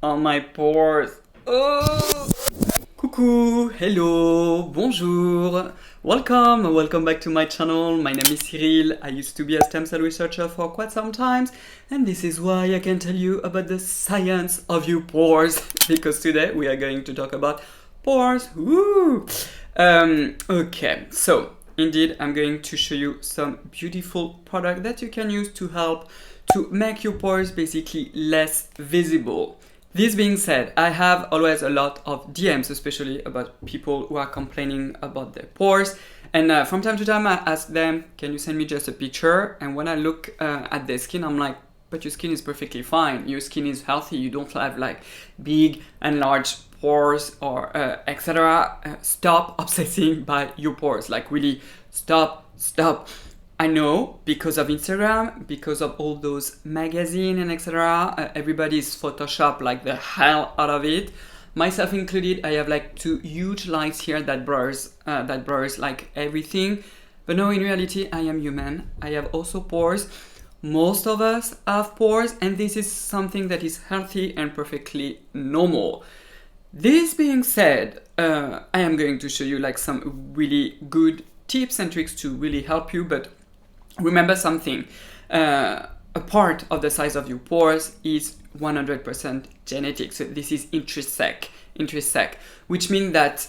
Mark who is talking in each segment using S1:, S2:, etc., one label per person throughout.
S1: on my pores. Oh! Coucou, hello, bonjour, welcome back to my channel. My name is Cyrille. I used to be a stem cell researcher for quite some time, and this is why I can tell you about the science of your pores, because today we are going to talk about pores. Woo! Okay, so indeed I'm going to show you some beautiful product that you can use to help to make your pores basically less visible. This being said, I have always a lot of DMs, especially about people who are complaining about their pores. And from time to time, I ask them, can you send me just a picture? And when I look at their skin, I'm like, but your skin is perfectly fine. Your skin is healthy. You don't have like big and large pores or etc. Stop obsessing by your pores. Like really, stop. I know because of Instagram, because of all those magazines and etc. Everybody's Photoshop like the hell out of it, myself included. I have like two huge lights here that blurs like everything. But no, in reality, I am human. I have also pores. Most of us have pores, and this is something that is healthy and perfectly normal. This being said, I am going to show you like some really good tips and tricks to really help you, but remember something, a part of the size of your pores is 100% genetic. So this is intrinsic, which means that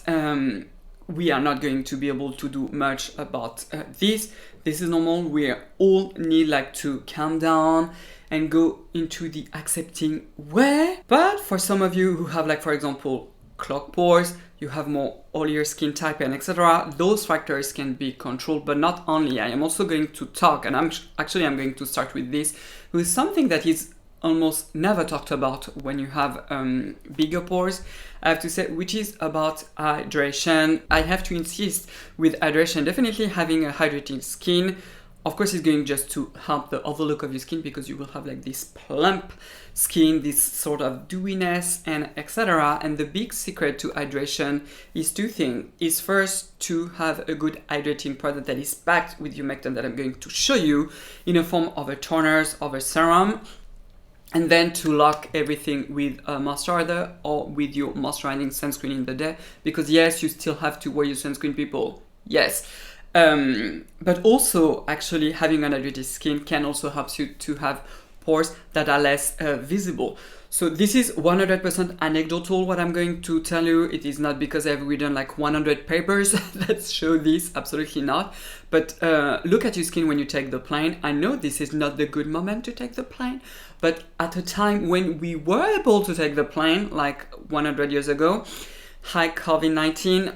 S1: we are not going to be able to do much about this. This is normal. We all need like to calm down and go into the accepting way. But for some of you who have like, for example, clogged pores, you have more oilier skin type and etc. Those factors can be controlled, but not only. I am also going to talk, and I'm going to start with this, with something that is almost never talked about when you have bigger pores, I have to say, which is about hydration. I have to insist with hydration. Definitely having a hydrated skin, of course, is going just to help the overall look of your skin, because you will have like this plump skin, this sort of dewiness and etc. And the big secret to hydration is two things. Is first to have a good hydrating product that is packed with humectant that I'm going to show you in a form of a toners, of a serum, and then to lock everything with a moisturizer or with your moisturizing sunscreen in the day, because yes, you still have to wear your sunscreen, people, yes. But also actually having an hydrated skin can also help you to have pores that are less visible. So this is 100% anecdotal what I'm going to tell you. It is not because I've written like 100 papers that show this, absolutely not. But look at your skin when you take the plane. I know this is not the good moment to take the plane, but at a time when we were able to take the plane, like 100 years ago, high COVID-19,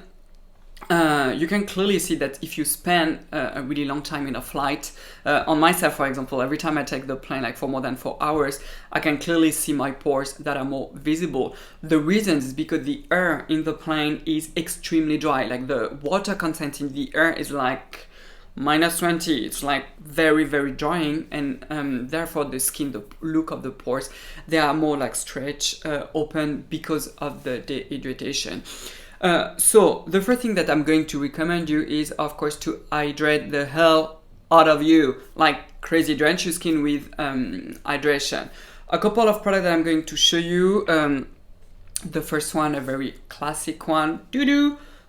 S1: you can clearly see that if you spend a really long time in a flight, on myself for example, every time I take the plane like for more than 4 hours, I can clearly see my pores that are more visible. The reason is because the air in the plane is extremely dry. Like the water content in the air is like -20. It's like very drying, and therefore the skin, the look of the pores, they are more like stretched open because of the dehydration. So the first thing that I'm going to recommend you is, of course, to hydrate the hell out of you, like crazy. Drench your skin with hydration. A couple of products that I'm going to show you. The first one, a very classic one,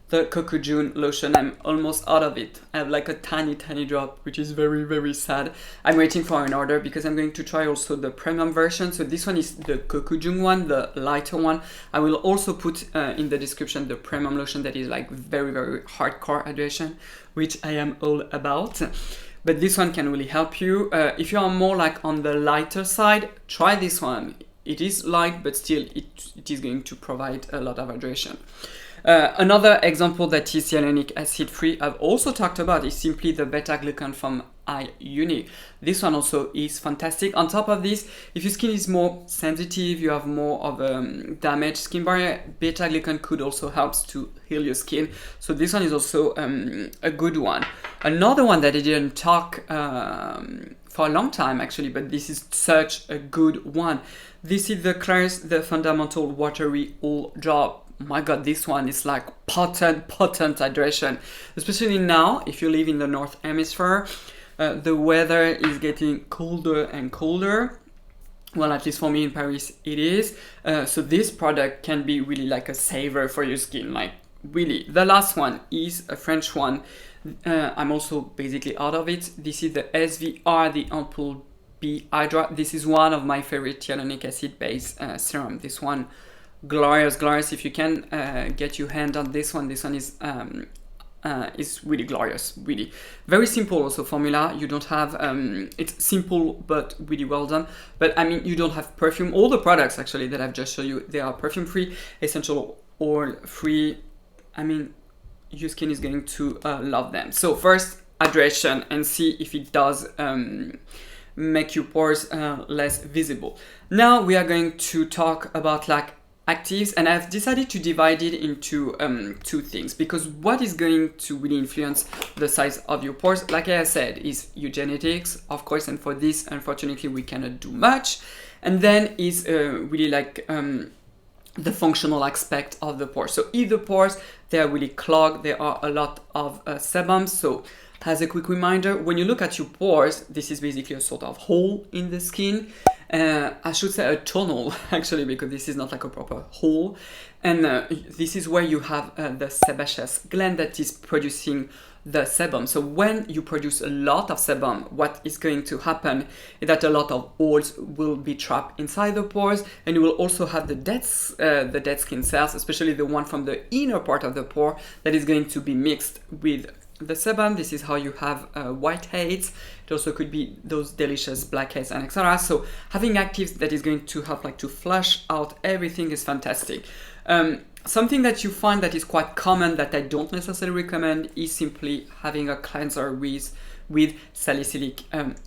S1: the Cocoon lotion. I'm almost out of it. I have like a tiny drop, which is very sad. I'm waiting for an order because I'm going to try also the premium version. So this one is the Cocoon one, the lighter one. I will also put in the description the premium lotion that is like very hardcore hydration, which I am all about. But this one can really help you. If you are more like on the lighter side, try this one. It is light, but still it is going to provide a lot of hydration. Another example that is hyaluronic acid free, I've also talked about, is simply the beta glucan from iUni. This one also is fantastic. On top of this, if your skin is more sensitive, you have more of a damaged skin barrier, beta glucan could also help to heal your skin. So this one is also a good one. Another one that I didn't talk for a long time actually, but this is such a good one. This is the Clarins, the Fundamental Watery Oil Drop. My god, this one is like potent hydration, especially now if you live in the North Hemisphere. The weather is getting colder and colder. Well, at least for me in Paris, it is. So this product can be really like a saver for your skin, like really. The last one is a French one. I'm also basically out of it. This is the SVR, the Ampoule B Hydra. This is one of my favorite hyaluronic acid based serum. This one, glorious. If you can get your hand on this one is really glorious, really. Very simple also formula. You don't have, it's simple but really well done. But I mean, you don't have perfume. All the products actually that I've just shown you, they are perfume free, essential oil free. I mean, your skin is going to love them. So first, hydration, and see if it does make your pores less visible. Now we are going to talk about like actives, and I've decided to divide it into two things, because what is going to really influence the size of your pores, like I said, is your genetics, of course, and for this, unfortunately, we cannot do much. And then is really like the functional aspect of the pores. So if the pores, they are really clogged, there are a lot of sebum. So as a quick reminder, when you look at your pores, this is basically a sort of hole in the skin. I should say a tunnel, actually, because this is not like a proper hole. And this is where you have the sebaceous gland that is producing the sebum. So when you produce a lot of sebum, what is going to happen is that a lot of oils will be trapped inside the pores, and you will also have the dead skin cells, especially the one from the inner part of the pore, that is going to be mixed with the sebum. This is how you have whiteheads. It also could be those delicious blackheads and etc. So having actives that is going to help like to flush out everything is fantastic. Something that you find that is quite common that I don't necessarily recommend is simply having a cleanser with salicylic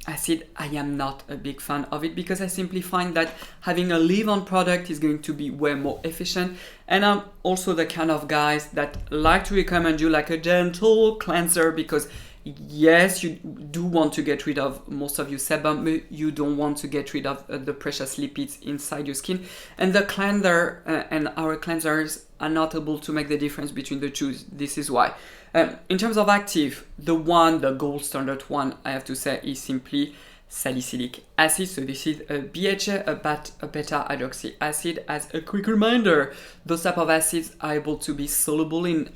S1: acid. I am not a big fan of it because I simply find that having a leave-on product is going to be way more efficient. And I'm also the kind of guys that like to recommend you like a gentle cleanser, because yes, you do want to get rid of most of your sebum, but you don't want to get rid of the precious lipids inside your skin. And the cleanser and our cleansers are not able to make the difference between the two. This is why. In terms of active, the gold standard one, I have to say, is simply salicylic acid. So this is a BHA, a beta hydroxy acid. As a quick reminder, those type of acids are able to be soluble in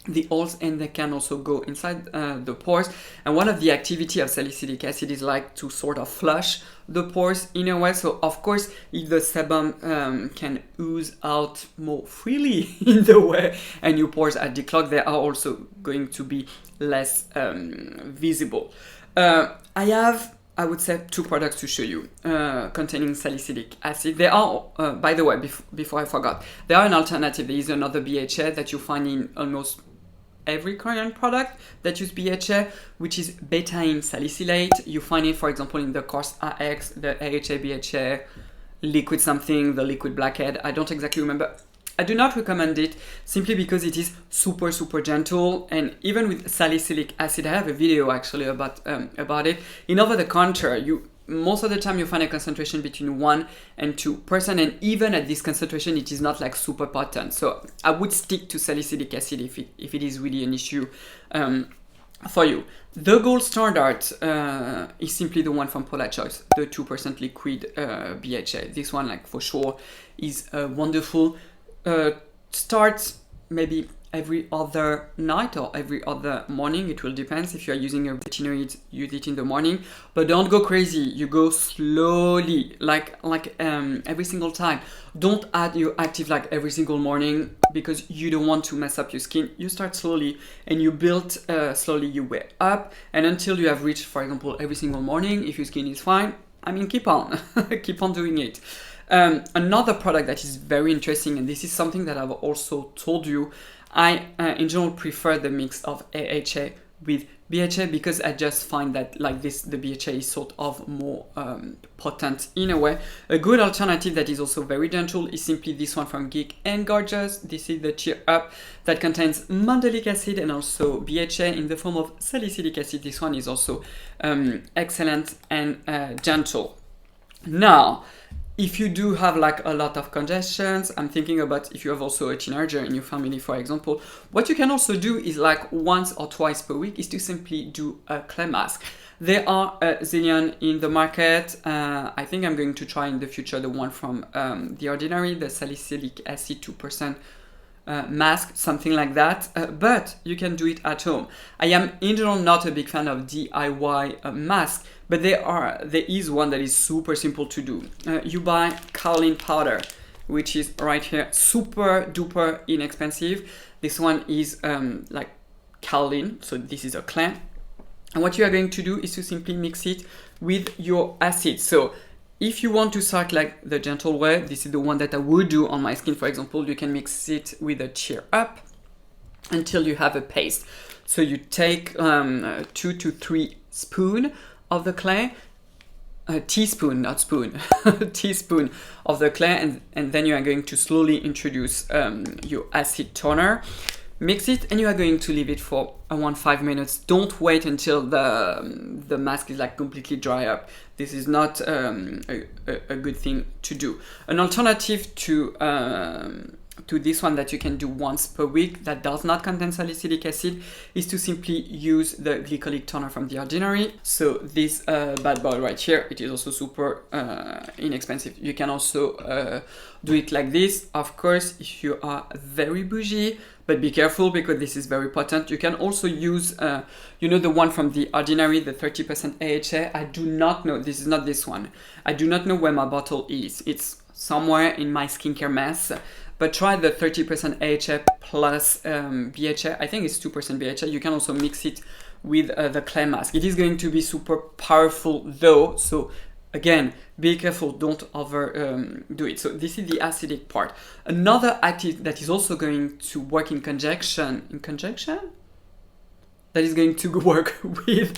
S1: the oils, and they can also go inside the pores. And one of the activity of salicylic acid is like to sort of flush the pores in a way. So of course, if the sebum can ooze out more freely in the way, and your pores are declogged, they are also going to be less visible. I would say two products to show you containing salicylic acid. They are, by the way, before I forgot, they are an alternative. There is another BHA that you find in almost every Korean product that use BHA, which is betaine salicylate. You find it, for example, in the Course RX, the AHA BHA, liquid something, the liquid blackhead. I don't exactly remember. I do not recommend it simply because it is super, super gentle. And even with salicylic acid, I have a video actually about it. In over the counter, most of the time you find a concentration between 1 and 2%, and even at this concentration it is not like super potent. So I would stick to salicylic acid if it is really an issue for you. The gold standard is simply the one from Paula Choice, the 2% liquid BHA. This one, like for sure, is wonderful. Start maybe every other night or every other morning. It will depend. If you are using a retinoid, use it in the morning, but don't go crazy. You go slowly, like every single time. Don't add your active like every single morning, because you don't want to mess up your skin. You start slowly and you build slowly your way up, and until you have reached, for example, every single morning, if your skin is fine, I mean, keep on keep on doing it. Another product that is very interesting, and this is something that I've also told you, I in general prefer the mix of AHA with BHA, because I just find that like this, the BHA is sort of more potent in a way. A good alternative that is also very gentle is simply this one from Geek and Gorgeous. This is the Cheer Up that contains mandelic acid and also BHA in the form of salicylic acid. This one is also excellent and gentle. Now, if you do have like a lot of congestions, I'm thinking about if you have also a teenager in your family, for example, what you can also do is like once or twice per week is to simply do a clay mask. There are a zillion in the market. I think I'm going to try in the future the one from The Ordinary, the salicylic acid 2% mask, something like that, but you can do it at home. I am in general not a big fan of DIY mask, but there is one that is super simple to do. You buy kaolin powder, which is right here, super duper inexpensive. This one is like kaolin, so this is a clay. And what you are going to do is to simply mix it with your acid. So if you want to start like the gentle way, this is the one that I would do on my skin, for example. You can mix it with a cheer up until you have a paste. So you take 2 to 3 spoons of the clay, teaspoon, not spoon, teaspoon of the clay, and then you are going to slowly introduce your acid toner. Mix it, and you are going to leave it for around 5 minutes. Don't wait until the mask is like completely dry up. This is not a good thing to do. An alternative to this one that you can do once per week that does not contain salicylic acid is to simply use the glycolic toner from The Ordinary. So this bad boy right here, it is also super inexpensive. You can also do it like this, of course, if you are very bougie, but be careful because this is very potent. You can also use, the one from The Ordinary, the 30% AHA. I do not know, this is not this one. I do not know where my bottle is. It's somewhere in my skincare mess. But try the 30% AHA plus BHA. I think it's 2% BHA. You can also mix it with the clay mask. It is going to be super powerful though. So again, be careful, don't overdo it. So this is the acidic part. Another active that is also going to work in conjunction? That is going to work with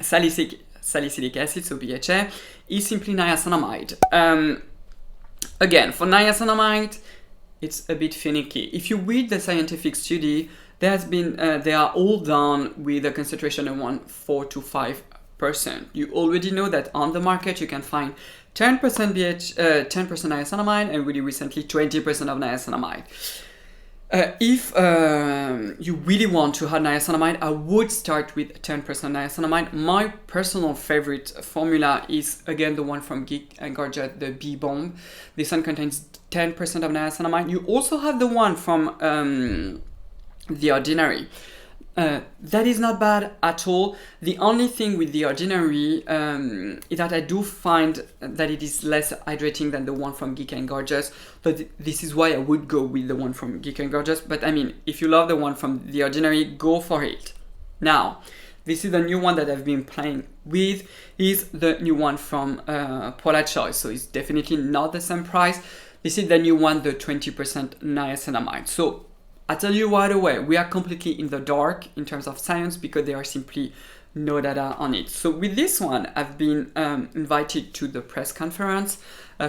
S1: salicylic acid, so BHA, is simply niacinamide. Again, for niacinamide, it's a bit finicky. If you read the scientific study, they are all done with a concentration of 4 to 5%. You already know that on the market you can find 10% 10% niacinamide, and really recently 20% of niacinamide. If you really want to have niacinamide, I would start with 10% niacinamide. My personal favorite formula is again the one from Geek and Gorget, the Bee Bomb. This one contains 10% of niacinamide. You also have the one from The Ordinary. That is not bad at all. The only thing with The Ordinary is that I do find that it is less hydrating than the one from Geek and Gorgeous. But this is why I would go with the one from Geek and Gorgeous. But I mean, if you love the one from The Ordinary, go for it. Now, this is the new one that I've been playing with, is the new one from Paula Choice. So it's definitely not the same price. This is the new one, the 20% niacinamide. So I tell you right away, we are completely in the dark in terms of science because there are simply no data on it. So with this one, I've been invited to the press conference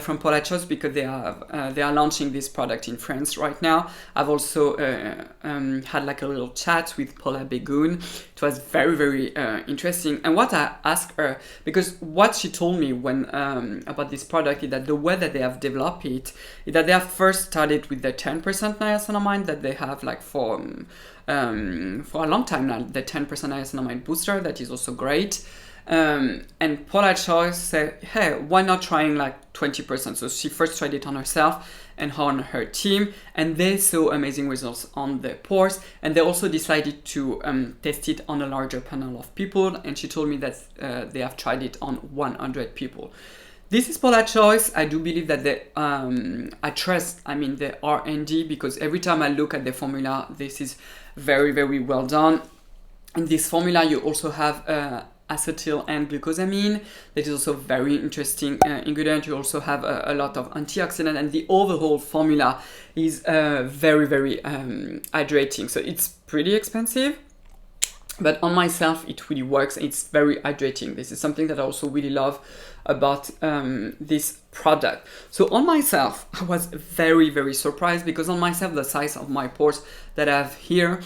S1: from Paula Choice because they are launching this product in France right now. I've also had like a little chat with Paula Begoun. It was very, very interesting. And what I asked her, because what she told me when about this product is that the way that they have developed it is that they have first started with the 10% niacinamide that they have like for a long time now, the 10% niacinamide booster, that is also great. And Paula Choice said, hey, why not trying like 20%? So she first tried it on herself and on her team, and they saw amazing results on the pores, and they also decided to test it on a larger panel of people, and she told me that they have tried it on 100 people. This is Paula Choice. I do believe that I trust the R&D, because every time I look at the formula, this is very, very well done. In this formula, you also have acetyl and glucosamine. That is also very interesting ingredient. You also have a lot of antioxidant, and the overall formula is very, very hydrating. So it's pretty expensive, but on myself, it really works. It's very hydrating. This is something that I also really love about this product. So on myself, I was very, very surprised, because on myself, the size of my pores that I have here,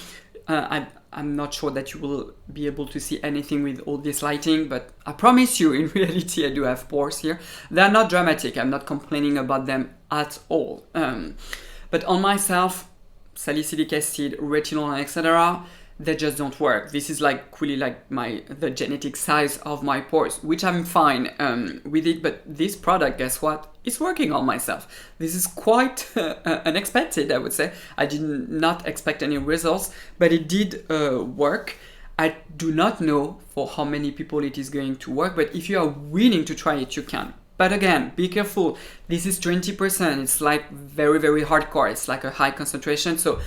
S1: I'm not sure that you will be able to see anything with all this lighting, but I promise you, in reality, I do have pores here. They're not dramatic. I'm not complaining about them at all. But on myself, salicylic acid, retinol, etc., they just don't work. This is like really like the genetic size of my pores, which I'm fine with it. But this product, guess what? It's working on myself. This is quite unexpected, I would say. I did not expect any results, but it did work. I do not know for how many people it is going to work, but if you are willing to try it, you can. But again, be careful. This is 20%. It's like very, very hardcore. It's like a high concentration. So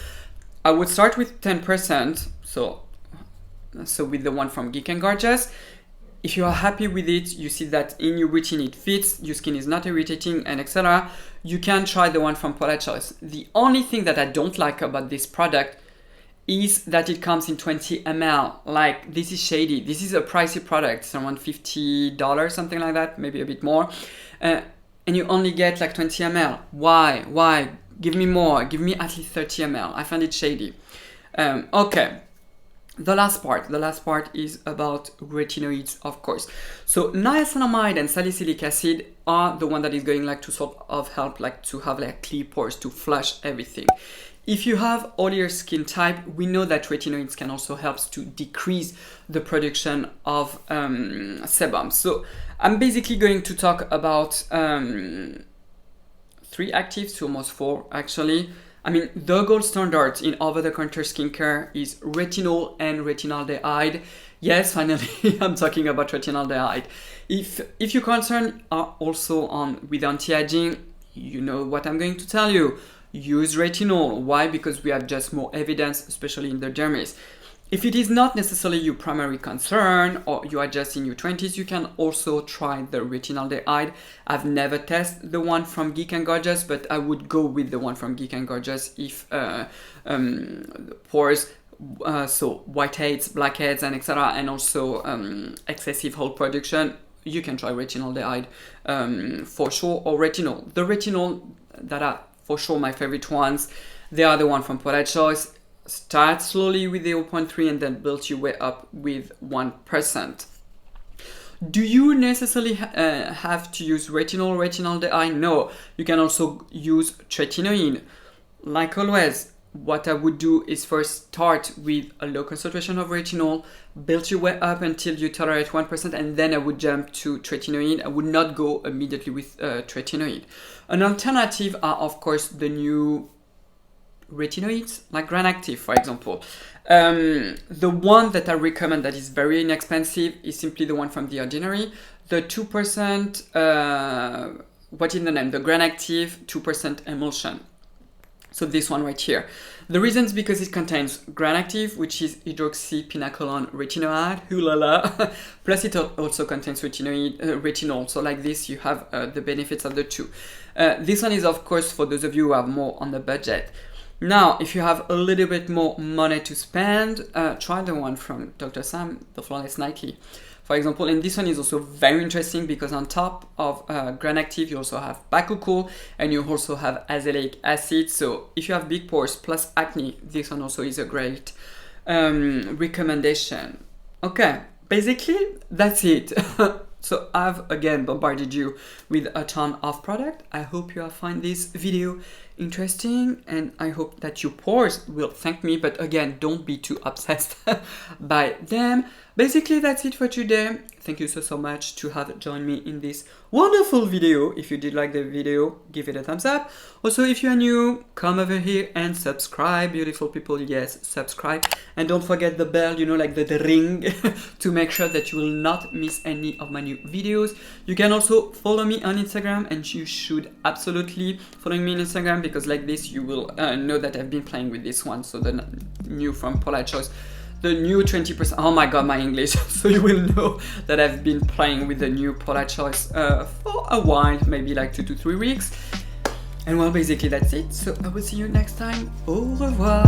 S1: I would start with 10%. So with the one from Geek and Gorgeous. If you are happy with it, you see that in your routine it fits, your skin is not irritating, and etc., you can try the one from poreless. The only thing that I don't like about this product is that it comes in 20 ml. Like, this is shady. This is a pricey product. It's around $50, something like that, maybe a bit more. And you only get like 20 ml. Why? Give me more. Give me at least 30 ml. I find it shady. Okay. The last part is about retinoids, of course. So niacinamide and salicylic acid are the one that is going like to sort of help like to have like clear pores, to flush everything. If you have oilier skin type, we know that retinoids can also help to decrease the production of sebum. So I'm basically going to talk about 3 actives, to almost 4 actually. I mean, the gold standard in over-the-counter skincare is retinol and retinaldehyde. Yes, finally, I'm talking about retinaldehyde. If your concern are also with anti-aging, you know what I'm going to tell you. Use retinol. Why? Because we have just more evidence, especially in the dermis. If it is not necessarily your primary concern or you are just in your 20s, you can also try the retinaldehyde. I've never tested the one from Geek and Gorgeous, but I would go with the one from Geek and Gorgeous if pores, so whiteheads, blackheads, and etc., and also excessive hole production, you can try retinaldehyde for sure, or retinol. The retinol that are for sure my favorite ones, they are the one from poreless. Start slowly with 0.3 and then build your way up with 1%. Do you necessarily have to use retinaldehyde? No, you can also use tretinoin. Like always, what I would do is first start with a low concentration of retinol, build your way up until you tolerate 1%, and then I would jump to tretinoin. I would not go immediately with tretinoin. An alternative are, of course, the new retinoids, like Granactive, for example. The one that I recommend that is very inexpensive is simply the one from the Ordinary. The 2%, what in the name? The Granactive 2% emulsion. So this one right here. The reason is because it contains Granactive, which is hydroxypinacolone retinoid, hoo-la-la, plus it also contains retinol. So like this, you have the benefits of the two. This one is, of course, for those of you who have more on the budget. Now, if you have a little bit more money to spend, try the one from Dr. Sam, the Flawless Nightly, for example. And this one is also very interesting because on top of Granactive, you also have bakuchiol and you also have azelaic acid. So if you have big pores plus acne, this one also is a great recommendation. Okay, basically that's it. So I've again bombarded you with a ton of product. I hope you have found this video interesting and I hope that your pores will thank me, but again, don't be too obsessed by them. Basically, that's it for today. Thank you so much to have joined me in this wonderful video. If you did like the video, give it a thumbs up. Also, if you are new, come over here and subscribe. Beautiful people, yes, subscribe. And don't forget the bell, you know, like the ring, to make sure that you will not miss any of my new videos. You can also follow me on Instagram, and you should absolutely follow me on Instagram because like this, you will know that I've been playing with this one. So the new from poreless. The new 20%, oh my god, my English. So you will know that I've been playing with the new poreless for a while, maybe like 2 to 3 weeks. And well, basically that's it. So I will see you next time. Au revoir.